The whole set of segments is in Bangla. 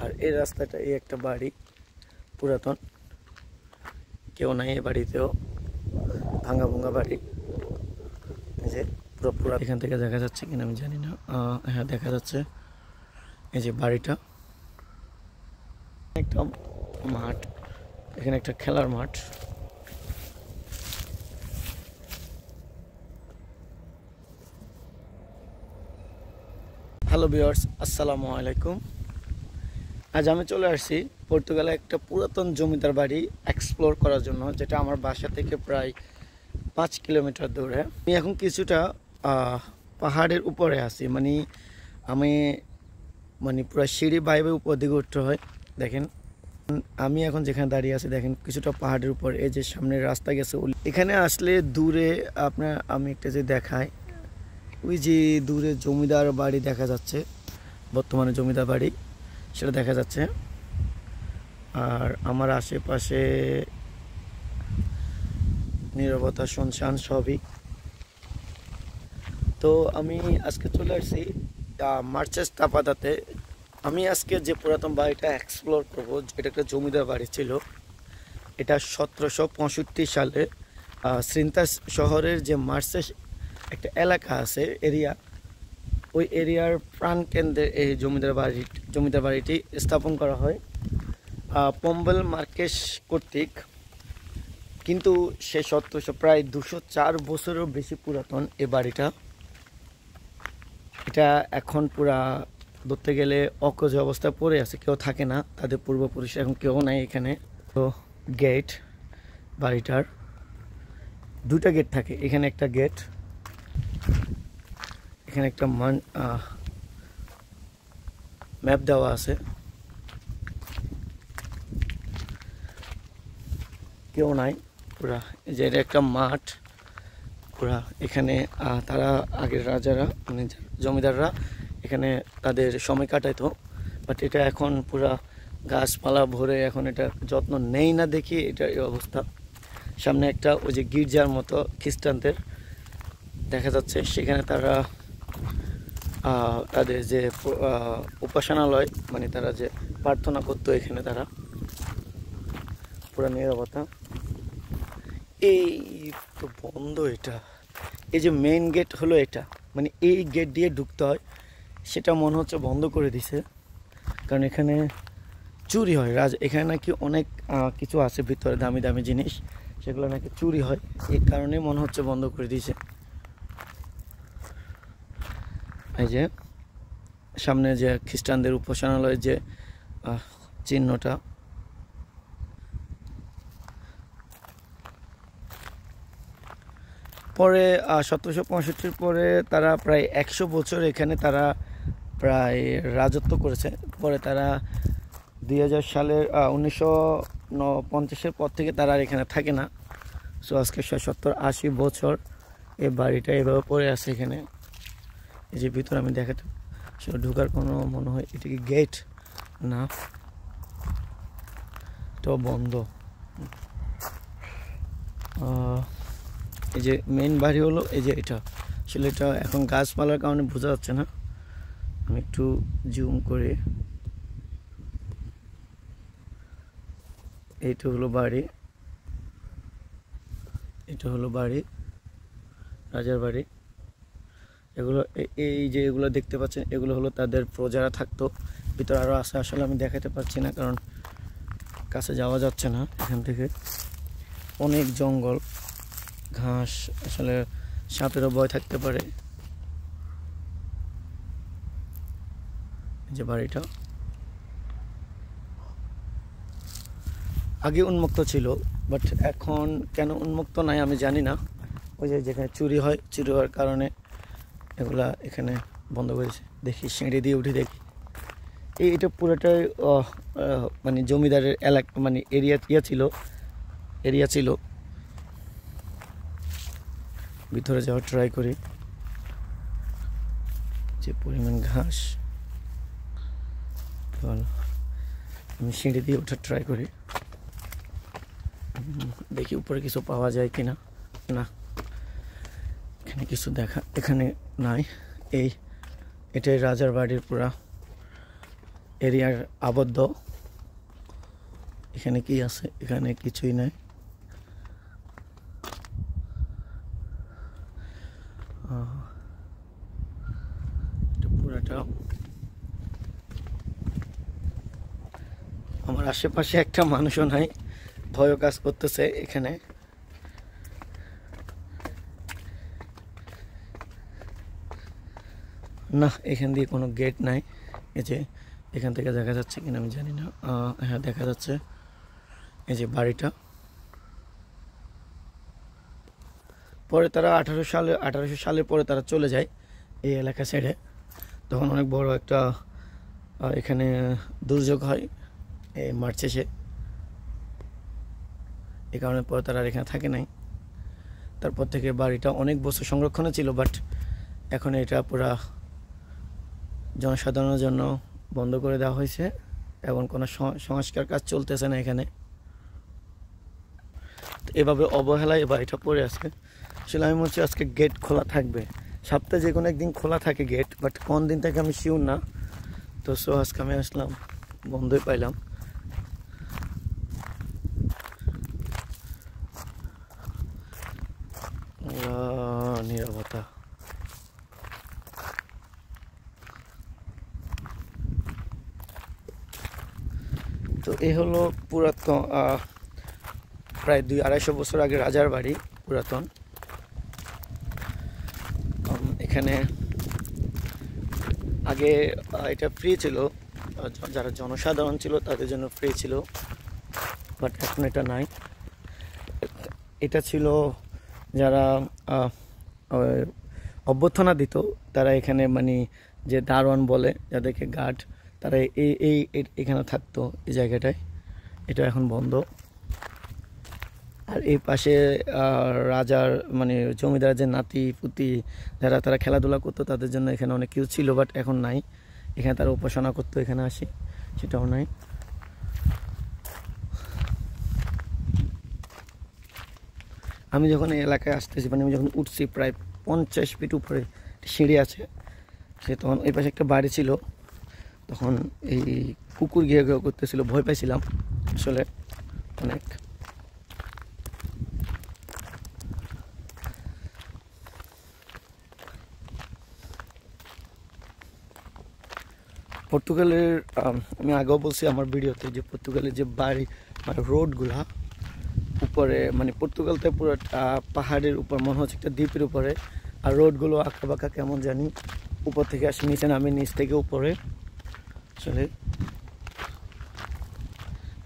আর এই রাস্তাটা এই একটা বাড়ি পুরাতন, কেউ নাই এই বাড়িতেও, ভাঙা ভাঙা বাড়ি। এই যে পুরো এখান থেকে দেখা যাচ্ছে কিনা আমি জানি না, হ্যাঁ দেখা যাচ্ছে। এই যে বাড়িটা, একটা মাঠ, এখানে একটা খেলার মাঠ। হ্যালো ভিউয়ার্স, আসসালামু আলাইকুম। আজ আমি চলে আসছি পর্তুগালে একটা পুরাতন জমিদার বাড়ি এক্সপ্লোর করার জন্য, যেটা আমার বাসা থেকে প্রায় 5 কিলোমিটার দূরে। আমি এখন কিছুটা পাহাড়ের উপরে আছি, আমি পুরো সিঁড়ি বাইবে উপর দিকে উঠতে হয়। দেখেন আমি এখন যেখানে দাঁড়িয়ে আছি, দেখেন কিছুটা পাহাড়ের উপর। এই যে সামনের রাস্তা গেছে, এখানে আসলে দূরে আমি একটা যে দেখায়, ওই যে দূরে জমিদার বাড়ি দেখা যাচ্ছে, বর্তমানে জমিদার বাড়ি সেটা দেখা যাচ্ছে। আর আমার আশেপাশে নীরবতা, শুনশান সবই। তো আমি আজকে চলে আসছি মার্চেস তাপাদাতে। আমি আজকে যে পুরাতন বাড়িটা এক্সপ্লোর করব, যেটা একটা জমিদার বাড়ি ছিল। এটা 1765 সালে সিন্তাস শহরের যে মার্চেস একটা এলাকা আছে, এরিয়া, ওই এরিয়ার প্রাণকেন্দ্রে এই জমিদার বাড়িটি স্থাপন করা হয় পম্বেল মার্কেস কর্তৃক। কিন্তু সে প্রায় 204 বছরেরও বেশি পুরাতন এই বাড়িটা। এটা এখন পুরা ধরতে গেলে অকেজো অবস্থায় পড়ে আছে, কেউ থাকে না, তাদের পূর্বপুরুষ এখন কেউ নাই এখানে। তো গেট, বাড়িটার 2টা গেট থাকে, এখানে একটা গেট, এখানে একটা ম্যাপ দেওয়া আছে। কেউ নাই পুরা। এই যে এটা একটা মাঠ পুরা। এখানে তারা আগের রাজারা, জমিদাররা এখানে তাদের সময় কাটাইতো। বাট এটা এখন পুরা গাছপালা ভরে, এখন এটা যত্ন নেই না দেখি এটা এই অবস্থা। সামনে একটা ওই যে গির্জার মতো খ্রিস্টানদের দেখা যাচ্ছে, সেখানে তারা তাদের যে উপাসনালয়, তারা যে প্রার্থনা করতো, এখানে তারা পুরা নীরবতা। এই তো বন্ধ এটা, এই যে মেইন গেট হলো এটা, এই গেট দিয়ে ঢুকতে হয়, সেটা মনে হচ্ছে বন্ধ করে দিছে, কারণ এখানে চুরি হয়। এখানে নাকি অনেক কিছু আছে ভিতরে, দামি দামি জিনিস, সেগুলো নাকি চুরি হয়, এই কারণে মনে হচ্ছে বন্ধ করে দিয়েছে। এই যে সামনে যে খ্রিস্টানদের উপাসনালয়ের যে চিহ্নটা, পরে 1765 পরে তারা প্রায় 100 বছর এখানে তারা প্রায় রাজত্ব করেছে। পরে তারা 2000 সালের 1950-এর পর থেকে তারা আর এখানে থাকে না। সো আজকে 70-80 বছর এই বাড়িটা এভাবে পড়ে আছে এখানে। এই যে ভিতরে আমি দেখাতে, সেটা ঢোকার কোনো মনে হয় এটা কি গেট না, তো বন্ধ। এই যে মেইন বাড়ি হলো এই যে এটা, আসলে এটা এখন গাছপালার কারণে বোঝা যাচ্ছে না, আমি একটু জুম করে। এইটা হলো বাড়ি, এটা হলো বাড়ি, রাজার বাড়ি। এগুলো এই যে এগুলো দেখতে পাচ্ছেন, এগুলো হলো তাদের প্রজারা থাকতো। ভিতরে আরও আছে, আসলে আমি দেখাতে পারছি না কারণ কাছে যাওয়া যাচ্ছে না এখান থেকে। অনেক জঙ্গল, ঘাস, আসলে সাপেরও ভয় থাকতে পারে। যে বাড়িটা আগে উন্মুক্ত ছিল, বাট এখন কেন উন্মুক্ত নাই আমি জানি না। ওই যে যেখানে চুরি হয়, চুরি হওয়ার কারণে এগুলা এখানে বন্ধ করেছে। দেখি সিঁড়ি দিয়ে উঠে দেখি, এটা পুরোটাই জমিদারের এলাকা, এরিয়া ছিল। ভিতরে যাওয়ার ট্রাই করি, যে পরিমাণ ঘাস, আমি সিঁড়ি দিয়ে ওঠার ট্রাই করি, দেখি উপরে কিছু পাওয়া যায় কিনা। না, এখানে কিছু এখানে নাই। এটাই রাজার বাড়ির পুরা এরিয়ার আবদ্ধ। এখানে কি আছে? এখানে কিছুই নাই। পুরাটা আমার আশেপাশে একটা মানুষও নাই, ভয়ও কাজ করতেছে এখানে। না, এখান দিয়ে কোনো গেট নাই। এই যে এখান থেকে দেখা যাচ্ছে কিনা আমি জানি না। হ্যাঁ, দেখা যাচ্ছে এই যে বাড়িটা। পরে তারা 1800 সালের পরে তারা চলে যায় এই এলাকা ছেড়ে। তখন অনেক বড় একটা এখানে দুর্যোগ হয় এই মার্চ শেষে। এই কারণে পরে তারা আর এখানে থাকে নাই। তারপর থেকে বাড়িটা অনেক বছর সংরক্ষণে ছিল, বাট এখন এটা পুরা জনসাধারণের জন্য বন্ধ করে দেওয়া হয়েছে এবং কোনো সংস্কার কাজ চলতেছে না এখানে। এভাবে অবহেলায় বাড়িটা পড়ে আছে। আসলে আমি বলছি আজকে গেট খোলা থাকবে, সপ্তাহে যে কোনো একদিন খোলা থাকে গেট, বাট কোন দিন থেকে আমি শিওর না। তো আজকে আমি আসলাম, বন্ধই পাইলাম। নীরবতা। তো এই হলো পুরাতন, প্রায় 200-250 বছর আগে রাজার বাড়ি, পুরাতন। এখানে আগে এটা ফ্রি ছিল, যারা জনসাধারণ ছিল তাদের জন্য ফ্রি ছিল, বাট এখন এটা নাই। এটা ছিল যারা অভ্যর্থনা দিত, তারা এখানে মানে যে দারোয়ান বলে যাদেরকে, গার্ড, তারা এখানে থাকতো এই জায়গাটায়। এটা এখন বন্ধ। আর এই পাশে রাজার মানে জমিদার যে নাতি পুতি যারা, তারা খেলাধুলা করতো, তাদের জন্য এখানে অনেক কিছু ছিল, বাট এখন নাই। এখানে তারা উপাসনা করতো, এখানে আসি, সেটাও নাই। আমি যখন এই এলাকায় আসতেছি, মানে আমি যখন উঠছি, প্রায় 50 ফিট উপরে সিঁড়ি আছে, সে তখন এই পাশে একটা বাড়ি ছিল। তখন এই কুকুর ঘিয়ে ঘিয়ে করতেছিল, ভয় পাইছিলাম আসলে অনেক। পর্তুগালের আমি আগেও বলছি আমার ভিডিওতে যে পর্তুগালের যে বাড়ি মানে রোডগুলা উপরে, মানে পর্তুগালতে পুরো পাহাড়ের উপর, মনে হচ্ছে একটা দ্বীপের উপরে। আর রোডগুলো আঁকা বাঁকা কেমন জানি, উপর থেকে আসে নিচে নামে, নিচ থেকে উপরে। আসলে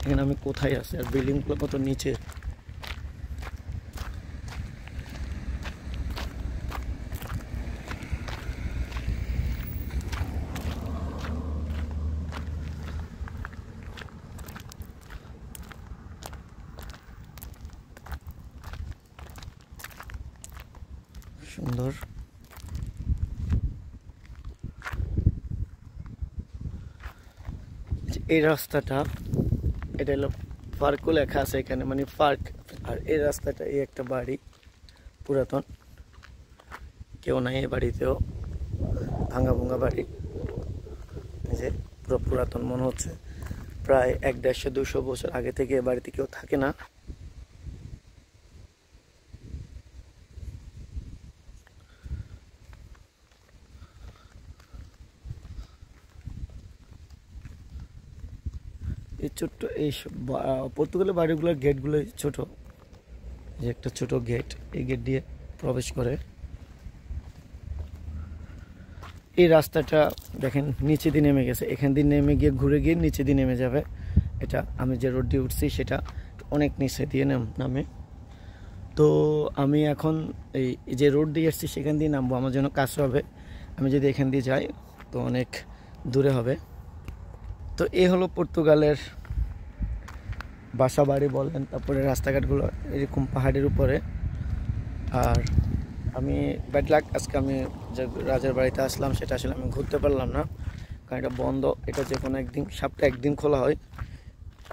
এখানে আমি কোথায় আছি, আর বিল্ডিংগুলো কত নিচে। সুন্দর। এই রাস্তাটা, এটা হলো পার্কও লেখা আছে এখানে, মানে পার্ক। আর এই রাস্তাটা, এই একটা বাড়ি পুরাতন, কেউ নাই এই বাড়িতেও, ভাঙা ভুঙ্গা বাড়ি। এই যে পুরো পুরাতন মনে হচ্ছে, প্রায় 150-200 বছর আগে থেকে এ বাড়িতে কেউ থাকে না। এই ছোট্ট এই পর্তুগালের বাড়িগুলোর গেটগুলো ছোট, যে একটা ছোট গেট, এই গেট দিয়ে প্রবেশ করে। এই রাস্তাটা দেখেন নিচে দিয়ে নেমে গেছে, এখান দিয়ে নেমে গিয়ে ঘুরে গিয়ে নিচে দিয়ে নেমে যাবে। এটা আমি যে রোড দিয়ে উঠছি সেটা অনেক নিচে দিয়ে নামে। তো আমি এখন এই যে রোড দিয়ে আসছি সেখান দিয়ে নামবো, আমার জন্য কাজ হবে। আমি যদি এখান দিয়ে যাই তো অনেক দূরে হবে। তো এই হলো পর্তুগালের বাসা বাড়ি বলেন, তারপরে রাস্তাঘাটগুলো এরকম পাহাড়ের উপরে। আর আমি ব্যাড লাক, আজকে আমি যে রাজার বাড়িতে আসলাম সেটা আসলে আমি ঘুরতে পারলাম না, কারণ এটা বন্ধ। এটা যে কোনো একদিন, সপ্তাহে একদিন খোলা হয়,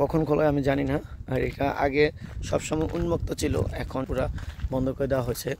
কখন খোলা হয় আমি জানি না। আর এটা আগে সবসময় উন্মুক্ত ছিল, এখন পুরো বন্ধ করে দেওয়া হয়েছে।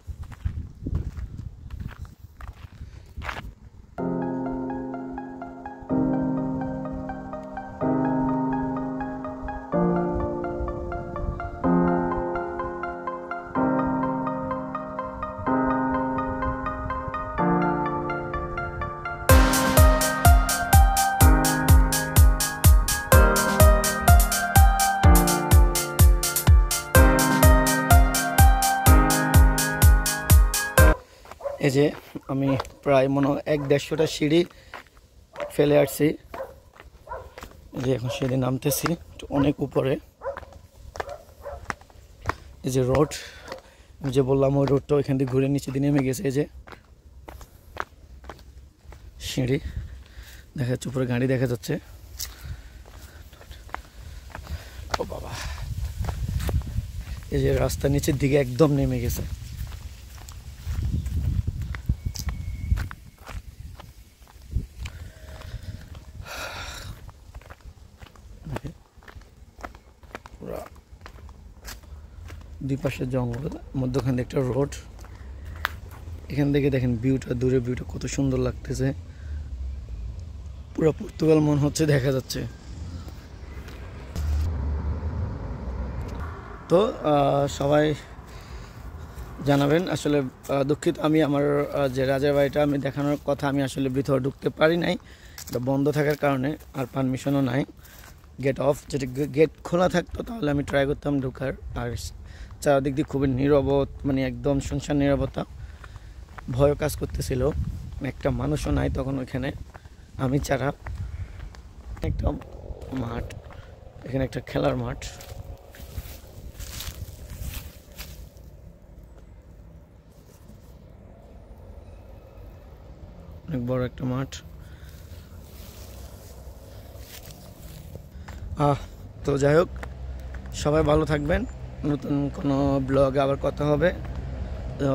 এই যে আমি প্রায় মনে হয় 1-150টা সিঁড়ি ফেলে আসছি। এই যে এখন সিঁড়ি নামতেছি অনেক উপরে। এই যে রোড, আমি যে বললাম ওই রোডটা ওইখান দিয়ে ঘুরে নিচে দিয়ে নেমে গেছে। এই যে সিঁড়ি দেখা যাচ্ছে, উপরে গাড়ি দেখা যাচ্ছে। ও বাবা, এই যে রাস্তা নিচের দিকে একদম নেমে গেছে। পুরা দুই পাশে জঙ্গল, মধ্যখান দিয়ে একটা রোড। এখান থেকে দেখেন ভিউটা, দূরে ভিউটা কত সুন্দর লাগতেছে। পুরো পর্তুগাল মনে হচ্ছে দেখা যাচ্ছে। তো সবাই জানাবেন। আসলে দুঃখিত, আমি আমার যে রাজার বাড়িটা আমি দেখানোর কথা, আমি আসলে ভিতরে ঢুকতে পারি নাই, এটা বন্ধ থাকার কারণে, আর পারমিশনও নাই, গেট অফ। যদি গেট খোলা থাকতো তাহলে আমি ট্রাই করতাম ঢোকার। আর চারদিক দিয়ে খুবই নীরবত, মানে একদম শুনশান নীরবতা, ভয় কাজ করতেছিল, একটা মানুষও নাই তখন ওইখানে, আমি ছাড়া। একটা মাঠ, এখানে একটা খেলার মাঠ, অনেক বড় একটা মাঠ। তো যাই হোক, সবাই ভালো থাকবেন। নতুন কোনো ব্লগে আবার কথা হবে। তো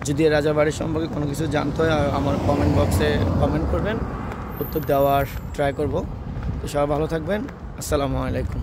যদি রাজাবাড়ি সম্পর্কে কোনো কিছু জানতে হয় আমার কমেন্ট বক্সে কমেন্ট করবেন, উত্তর দেওয়ার ট্রাই করব। তো সবাই ভালো থাকবেন। আসসালামু আলাইকুম।